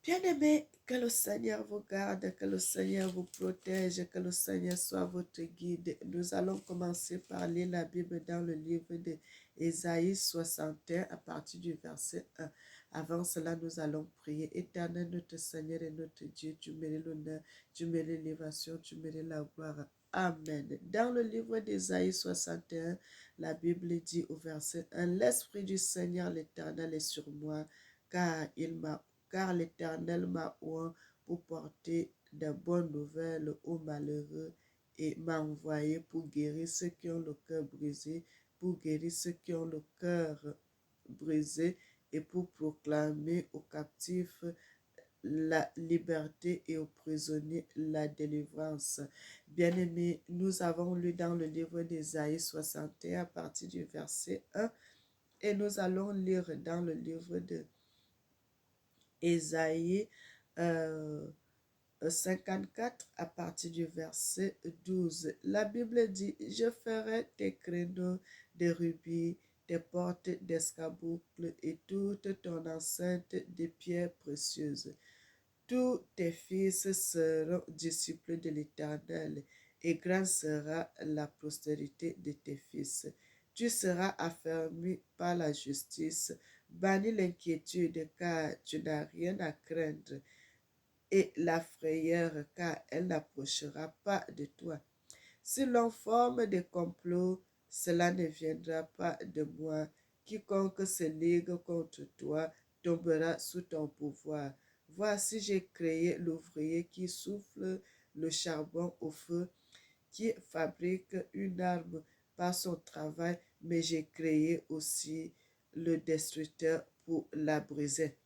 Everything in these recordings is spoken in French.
Bien-aimés, que le Seigneur vous garde, que le Seigneur vous protège, que le Seigneur soit votre guide. Nous allons commencer par lire la Bible dans le livre d'Ésaïe 61 à partir du verset 1. Avant cela, nous allons prier. Éternel, notre Seigneur et notre Dieu, tu mérites l'honneur, tu mérites l'élévation, tu mérites la gloire. Amen. Dans le livre d'Ésaïe 61, la Bible dit au verset 1, l'Esprit du Seigneur l'Éternel est sur moi, car l'Éternel m'a oint pour porter de bonnes nouvelles aux malheureux et m'a envoyé pour guérir ceux qui ont le cœur brisé, pour guérir ceux qui ont le cœur brisé et pour proclamer aux captifs la liberté et aux prisonniers la délivrance. Bien-aimés, nous avons lu dans le livre d'Ésaïe 61 à partir du verset 1 et nous allons lire dans le livre de Ésaïe 54 à partir du verset 12. La Bible dit, je ferai tes créneaux de rubis, tes portes d'escarboucle et toute ton enceinte de pierres précieuses. Tous tes fils seront disciples de l'Éternel, et grande sera la postérité de tes fils. Tu seras affermi par la justice, banni l'inquiétude, car tu n'as rien à craindre, et la frayeur, car elle n'approchera pas de toi. Si l'on forme des complots, cela ne viendra pas de moi. Quiconque se ligue contre toi tombera sous ton pouvoir. Voici, j'ai créé l'ouvrier qui souffle le charbon au feu, qui fabrique une arme par son travail, mais j'ai créé aussi le destructeur pour la briser.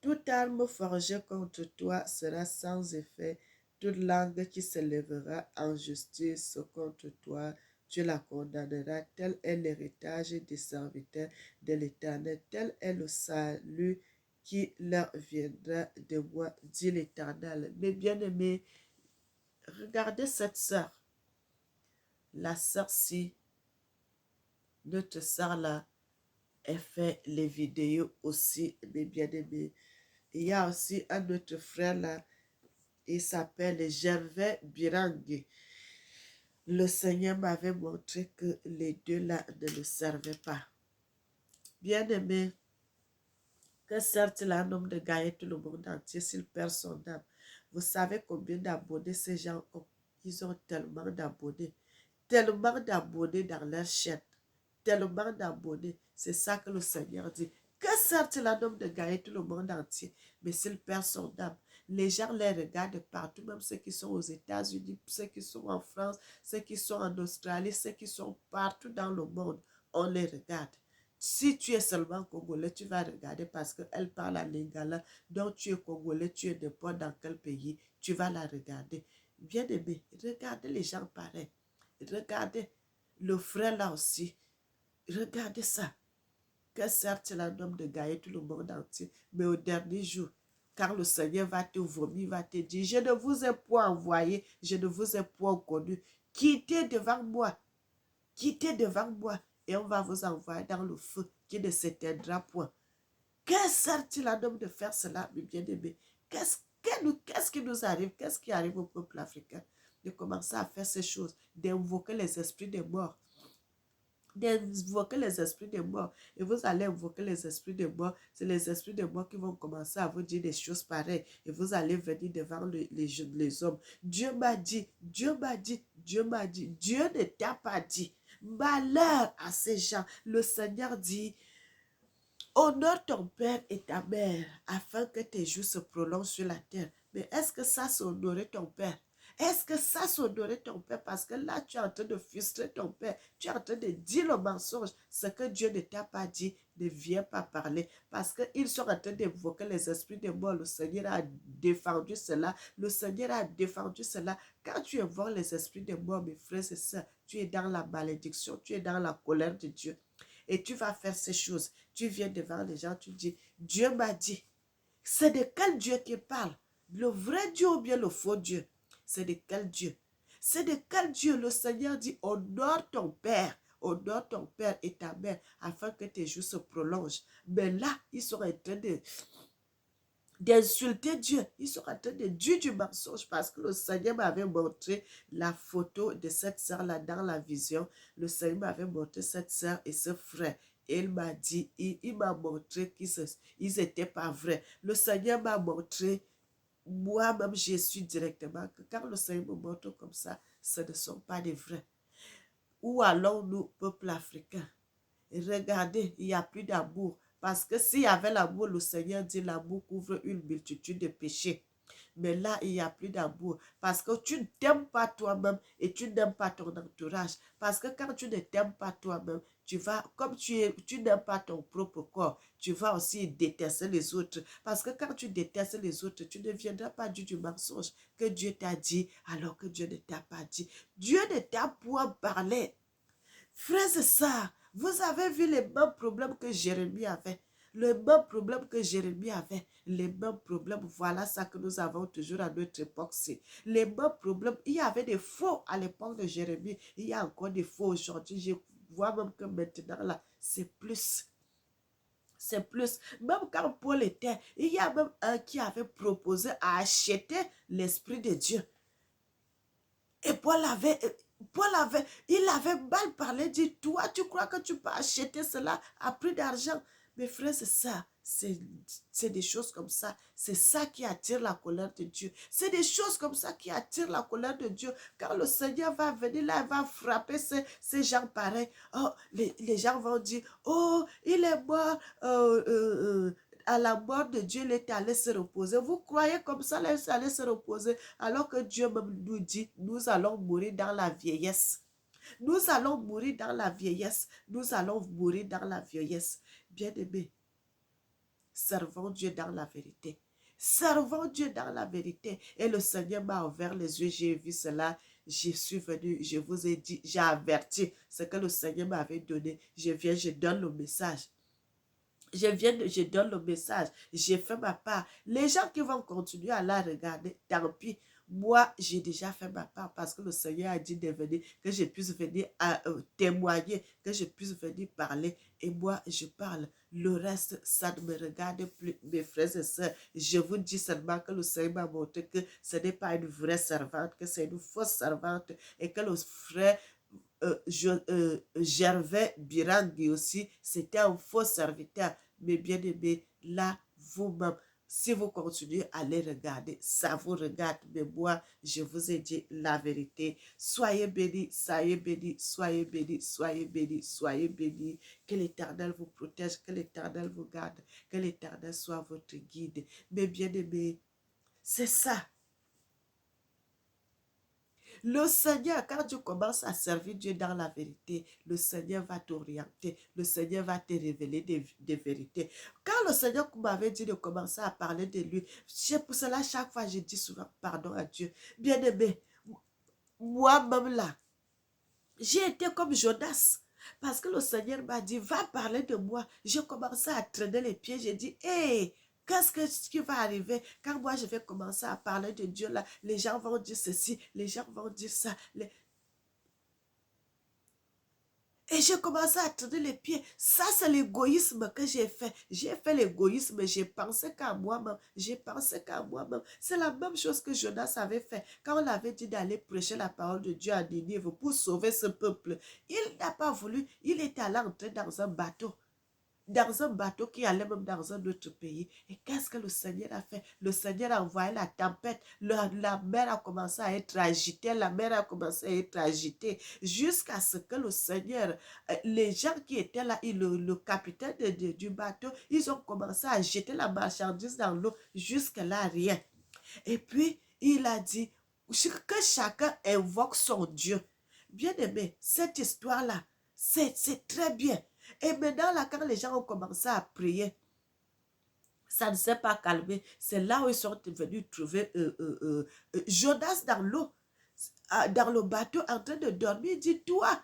Toute arme forgée contre toi sera sans effet. Toute langue qui se lèvera en justice contre toi, tu la condamneras. Tel est l'héritage des serviteurs de l'Éternel. Tel est le salut qui leur viendra de moi, dit l'Éternel. Mes bien-aimés, regardez cette sœur. La sœur-ci, notre sœur-là, elle fait les vidéos aussi, mes bien-aimés. Il y a aussi un autre frère là, il s'appelle Gervais Birangue. Le Seigneur m'avait montré que les deux là ne le servaient pas. Bien-aimé, que certes il a un homme de gagner tout le monde entier s'il perd son âme. Vous savez combien d'abonnés ces gens ont? Ils ont tellement d'abonnés dans leur chaîne, tellement d'abonnés. C'est ça que le Seigneur dit. Que certes il a un homme de gagner tout le monde entier, mais s'il perd son âme, les gens les regardent partout, même ceux qui sont aux États-Unis, ceux qui sont en France, ceux qui sont en Australie, ceux qui sont partout dans le monde, on les regarde. Si tu es seulement congolais, tu vas regarder parce qu'elle parle en lingala, donc tu es congolais, tu es n'importe dans quel pays, tu vas la regarder. Bien aimé, regardez les gens pareils. Regardez le frère là aussi. Regardez ça. Que certes, c'est un homme de gagner tout le monde entier, mais au dernier jour, quand le Seigneur va te vomir, va te dire, je ne vous ai point envoyé, je ne vous ai point connu. Quittez devant moi, et on va vous envoyer dans le feu qui ne s'éteindra point. Que sert-il un homme de faire cela, mes bien-aimés? Qu'est-ce qui nous arrive? Qu'est-ce qui arrive au peuple africain? De commencer à faire ces choses, d'invoquer les esprits des morts, d'invoquer les esprits des morts. Et vous allez invoquer les esprits des morts. C'est les esprits des morts qui vont commencer à vous dire des choses pareilles. Et vous allez venir devant les hommes. Dieu m'a dit, Dieu m'a dit, Dieu m'a dit. Dieu ne t'a pas dit. Malheur à ces gens. Le Seigneur dit, honore ton père et ta mère afin que tes jours se prolongent sur la terre. Mais est-ce que ça, c'est honorer ton père? Est-ce que ça, c'est honorer ton père? Parce que là, tu es en train de frustrer ton père. Tu es en train de dire le mensonge. Ce que Dieu ne t'a pas dit, ne viens pas parler. Parce qu'ils sont en train d'évoquer les esprits des morts. Le Seigneur a défendu cela. Le Seigneur a défendu cela. Quand tu évoques les esprits des morts, mes frères et sœurs, tu es dans la malédiction. Tu es dans la colère de Dieu. Et tu vas faire ces choses. Tu viens devant les gens, tu dis, Dieu m'a dit. C'est de quel Dieu qui parle? Le vrai Dieu ou bien le faux Dieu? C'est de quel Dieu? C'est de quel Dieu? Le Seigneur dit, honore ton père et ta mère, afin que tes jours se prolongent. Mais là, ils sont en train de d'insulter Dieu. Ils sont en train de dire du mensonge parce que le Seigneur m'avait montré la photo de cette sœur-là dans la vision. Le Seigneur m'avait montré cette sœur et ce frère. Et il m'a dit, il m'a montré qu'ils n'étaient pas vrais. Le Seigneur m'a montré, moi-même, je suis directement, que quand le Seigneur me montre comme ça, ce ne sont pas des vrais. Où allons-nous, peuple africain? Regardez, il n'y a plus d'amour. Parce que s'il y avait l'amour, le Seigneur dit l'amour couvre une multitude de péchés. Mais là, il n'y a plus d'amour. Parce que tu ne t'aimes pas toi-même et tu n'aimes pas ton entourage. Parce que quand tu ne t'aimes pas toi-même, tu vas, comme tu n'aimes pas ton propre corps, tu vas aussi détester les autres. Parce que quand tu détestes les autres, tu ne viendras pas dire du mensonge que Dieu t'a dit alors que Dieu ne t'a pas dit. Dieu ne t'a point parlé. Frères et sœurs, vous avez vu les mêmes problèmes que Jérémie avait. Le même problème que Jérémie avait. Les mêmes problèmes, voilà ça que nous avons toujours à notre époque. Les mêmes problèmes. Il y avait des faux à l'époque de Jérémie. Il y a encore des faux aujourd'hui. Je vois même que maintenant, là, c'est plus. C'est plus. Même quand Paul était, il y a même un qui avait proposé à acheter l'Esprit de Dieu. Et il avait mal parlé, dit, toi, tu crois que tu peux acheter cela à prix d'argent. Mes frères, c'est ça. C'est des choses comme ça. C'est ça qui attire la colère de Dieu. C'est des choses comme ça qui attirent la colère de Dieu. Quand le Seigneur va venir là, il va frapper ces gens pareils. Oh, les gens vont dire, oh, il est mort. À la mort de Dieu, il est allé se reposer. Vous croyez comme ça, il est allé se reposer, alors que Dieu même nous dit, nous allons mourir dans la vieillesse. Nous allons mourir dans la vieillesse. Nous allons mourir dans la vieillesse. Bien-aimés, servons Dieu dans la vérité. Servons Dieu dans la vérité. Et le Seigneur m'a ouvert les yeux, j'ai vu cela. Je suis venu, je vous ai dit, j'ai averti ce que le Seigneur m'avait donné. Je viens, je donne le message. Je donne le message, j'ai fait ma part. Les gens qui vont continuer à la regarder, tant pis. Moi, j'ai déjà fait ma part parce que le Seigneur a dit de venir, que je puisse venir témoigner, que je puisse venir parler. Et moi, je parle. Le reste, ça ne me regarde plus, mes frères et sœurs. Je vous dis seulement que le Seigneur m'a montré que ce n'est pas une vraie servante, que c'est une fausse servante et que le frère Gervais Birangui aussi, c'était un faux serviteur. Mais bien aimé, là, vous-même, si vous continuez à les regarder, ça vous regarde. Mais moi, je vous ai dit la vérité. Soyez bénis, soyez bénis, soyez bénis, soyez bénis, soyez bénis. Que l'Éternel vous protège, que l'Éternel vous garde, que l'Éternel soit votre guide. Mais bien aimé, c'est ça. Le Seigneur, quand tu commences à servir Dieu dans la vérité, le Seigneur va t'orienter, le Seigneur va te révéler des vérités. Quand le Seigneur m'avait dit de commencer à parler de lui, c'est pour cela chaque fois je dis souvent pardon à Dieu. Bien-aimé, moi-même là, j'ai été comme Jonas. Parce que le Seigneur m'a dit, va parler de moi. J'ai commencé à traîner les pieds. J'ai dit, hé, qu'est-ce qui va arriver quand moi je vais commencer à parler de Dieu là? Les gens vont dire ceci, les gens vont dire ça. Et j'ai commencé à traîner les pieds. Ça, c'est l'égoïsme que j'ai fait. J'ai fait l'égoïsme. J'ai pensé qu'à moi-même. J'ai pensé qu'à moi-même. C'est la même chose que Jonas avait fait. Quand on avait dit d'aller prêcher la parole de Dieu à Ninive pour sauver ce peuple, il n'a pas voulu. Il était allé entrer dans un bateau. Dans un bateau qui allait même dans un autre pays. Et qu'est-ce que le Seigneur a fait? Le Seigneur a envoyé la tempête. La mer a commencé à être agitée. La mer a commencé à être agitée. Jusqu'à ce que le Seigneur, les gens qui étaient là, le capitaine du bateau, ils ont commencé à jeter la marchandise dans l'eau. Jusque-là, rien. Et puis, il a dit que chacun invoque son Dieu. Bien aimé, cette histoire-là, c'est très bien. Et maintenant, là, quand les gens ont commencé à prier, ça ne s'est pas calmé. C'est là où ils sont venus trouver Jonas dans l'eau, dans le bateau, en train de dormir. Il dit, toi,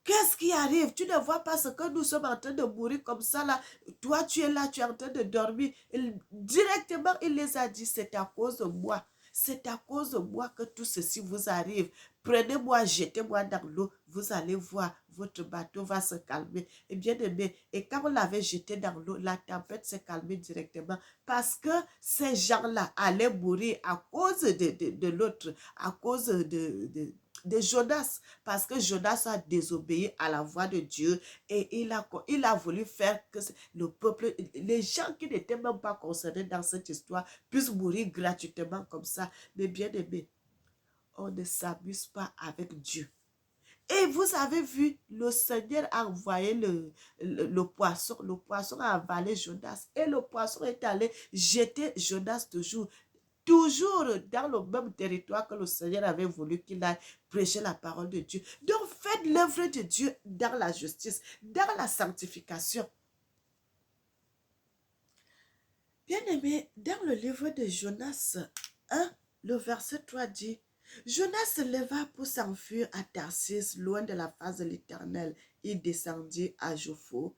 qu'est-ce qui arrive? Tu ne vois pas ce que nous sommes en train de mourir comme ça là. Toi, tu es là, tu es en train de dormir. Directement, il les a dit, c'est à cause de moi. C'est à cause de moi que tout ceci vous arrive. Prenez-moi, jetez-moi dans l'eau. Vous allez voir, votre bateau va se calmer. Et bien aimé, et quand on l'avait jeté dans l'eau, la tempête s'est calmée directement parce que ces gens-là allaient mourir à cause de l'autre, à cause de Jonas, parce que Jonas a désobéi à la voix de Dieu et il a voulu faire que le peuple, les gens qui n'étaient même pas concernés dans cette histoire puissent mourir gratuitement comme ça. Mais bien aimé, on ne s'amuse pas avec Dieu. Et vous avez vu, le Seigneur a envoyé le poisson. Le poisson a avalé Jonas. Et le poisson est allé jeter Jonas toujours dans le même territoire que le Seigneur avait voulu qu'il aille prêcher la parole de Dieu. Donc faites l'œuvre de Dieu dans la justice, dans la sanctification. Bien-aimé, dans le livre de Jonas 1, le verset 3 dit, Jonas se leva pour s'enfuir à Tarsis, loin de la face de l'Éternel. Il descendit à Jaffo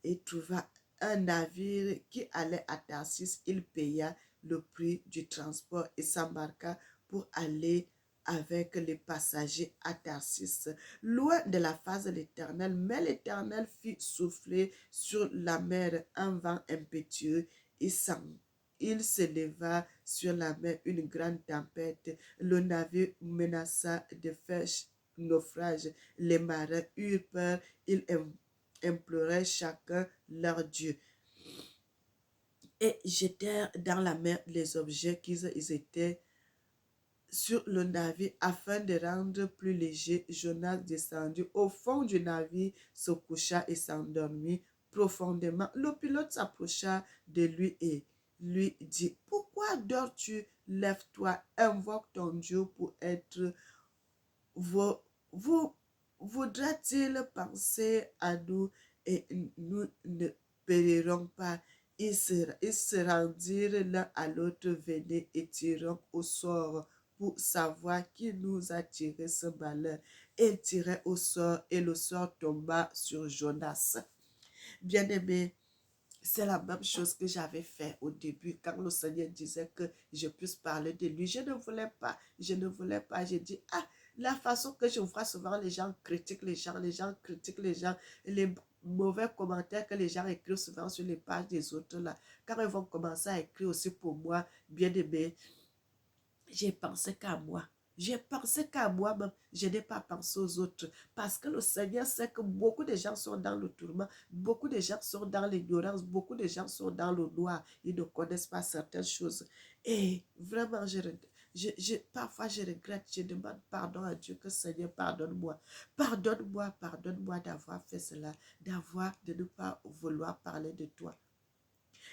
et trouva un navire qui allait à Tarsis. Il paya le prix du transport et s'embarqua pour aller avec les passagers à Tarsis, loin de la face de l'Éternel. Mais l'Éternel fit souffler sur la mer un vent impétueux et il se leva sur la mer une grande tempête. Le navire menaça de faire naufrage. Les marins eurent peur. Ils imploraient chacun leur Dieu et jetèrent dans la mer les objets qu'ils étaient sur le navire afin de rendre plus léger. Jonas descendit au fond du navire, se coucha et s'endormit profondément. Le pilote s'approcha de lui et lui dit, pourquoi dors-tu? Lève-toi, invoque ton Dieu pour être... Voudra-t-il penser à nous et nous ne périrons pas? Ils se rendirent l'un à l'autre, venaient et tirant au sort pour savoir qui nous a tiré ce malheur. Ils tiraient au sort et le sort tomba sur Jonas. Bien-aimé, c'est la même chose que j'avais fait au début quand le Seigneur disait que je puisse parler de lui. Je ne voulais pas. J'ai dit, ah, la façon que je vois souvent les gens critiquent les gens critiquent les gens, les mauvais commentaires que les gens écrivent souvent sur les pages des autres là. Quand ils vont commencer à écrire aussi pour moi, bien aimé, j'ai pensé qu'à moi. J'ai pensé qu'à moi-même, je n'ai pas pensé aux autres. Parce que le Seigneur sait que beaucoup de gens sont dans le tourment, beaucoup de gens sont dans l'ignorance, beaucoup de gens sont dans le noir. Ils ne connaissent pas certaines choses. Et vraiment, parfois je regrette, je demande pardon à Dieu, que Seigneur, pardonne-moi. Pardonne-moi, pardonne-moi d'avoir fait cela, de ne pas vouloir parler de toi.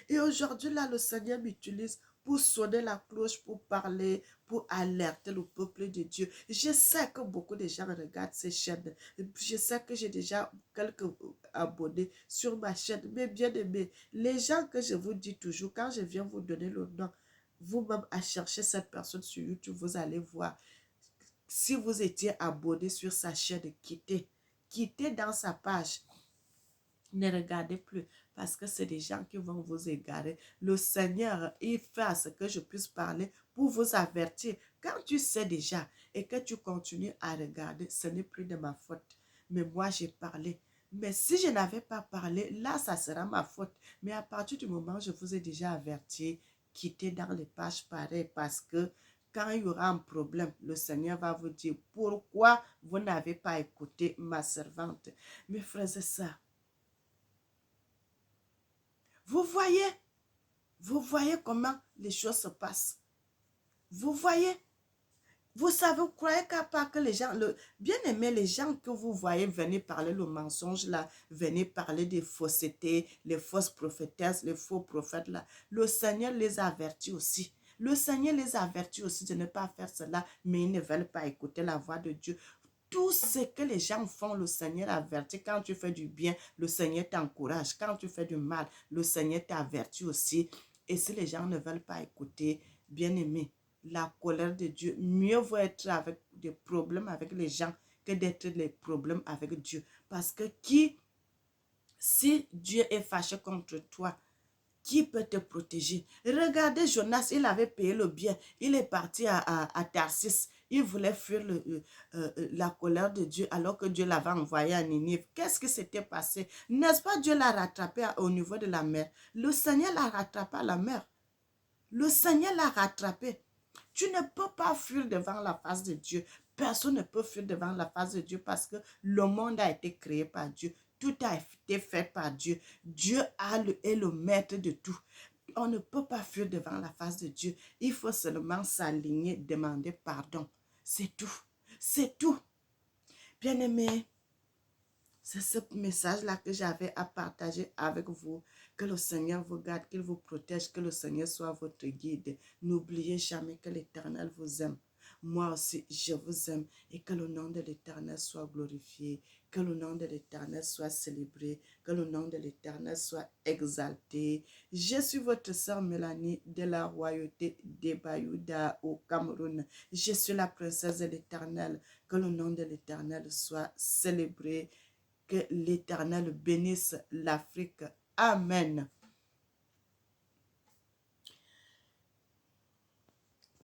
Et aujourd'hui, là, le Seigneur m'utilise pour sonner la cloche, pour parler, pour alerter le peuple de Dieu. Je sais que beaucoup de gens regardent ces chaînes. Je sais que j'ai déjà quelques abonnés sur ma chaîne. Mais bien aimé, les gens que je vous dis toujours, quand je viens vous donner le nom, vous-même à chercher cette personne sur YouTube, vous allez voir. Si vous étiez abonné sur sa chaîne, quittez. Quittez dans sa page. Ne regardez plus parce que c'est des gens qui vont vous égarer. Le Seigneur, il fait à ce que je puisse parler pour vous avertir. Quand tu sais déjà et que tu continues à regarder, ce n'est plus de ma faute. Mais moi, j'ai parlé. Mais si je n'avais pas parlé, là, ça sera ma faute. Mais à partir du moment où je vous ai déjà averti, quittez dans les pages pareilles parce que quand il y aura un problème, le Seigneur va vous dire pourquoi vous n'avez pas écouté ma servante. Mes frères et sœurs, vous voyez comment les choses se passent. Vous voyez, vous savez, vous croyez qu'à part que les gens, bien aimé, les gens que vous voyez venir parler le mensonge là, venir parler des faussetés, les fausses prophétesses, les faux prophètes là, le Seigneur les avertit aussi. Le Seigneur les avertit aussi de ne pas faire cela, mais ils ne veulent pas écouter la voix de Dieu. Tout ce que les gens font, le Seigneur avertit. Quand tu fais du bien, le Seigneur t'encourage. Quand tu fais du mal, le Seigneur t'avertit aussi. Et si les gens ne veulent pas écouter, bien aimé, la colère de Dieu, mieux vaut être avec des problèmes avec les gens que d'être les problèmes avec Dieu. Parce que si Dieu est fâché contre toi, Qui peut te protéger? Regardez Jonas, il avait payé le bien. Il est parti à Tarsis. Il voulait fuir la colère de Dieu alors que Dieu l'avait envoyé à Ninive. Qu'est-ce qui s'était passé? N'est-ce pas Dieu l'a rattrapé au niveau de la mer? Le Seigneur l'a rattrapé à la mer. Le Seigneur l'a rattrapé. Tu ne peux pas fuir devant la face de Dieu. Personne ne peut fuir devant la face de Dieu parce que le monde a été créé par Dieu. Tout a été fait par Dieu. Dieu est le maître de tout. On ne peut pas fuir devant la face de Dieu. Il faut seulement s'aligner, demander pardon. C'est tout. C'est tout. Bien-aimés, c'est ce message-là que j'avais à partager avec vous. Que le Seigneur vous garde, qu'il vous protège, que le Seigneur soit votre guide. N'oubliez jamais que l'Éternel vous aime. Moi aussi, je vous aime et que le nom de l'Éternel soit glorifié, que le nom de l'Éternel soit célébré, que le nom de l'Éternel soit exalté. Je suis votre sœur Mélanie de la royauté des Bayouda au Cameroun. Je suis la princesse de l'Éternel. Que le nom de l'Éternel soit célébré. Que l'Éternel bénisse l'Afrique. Amen.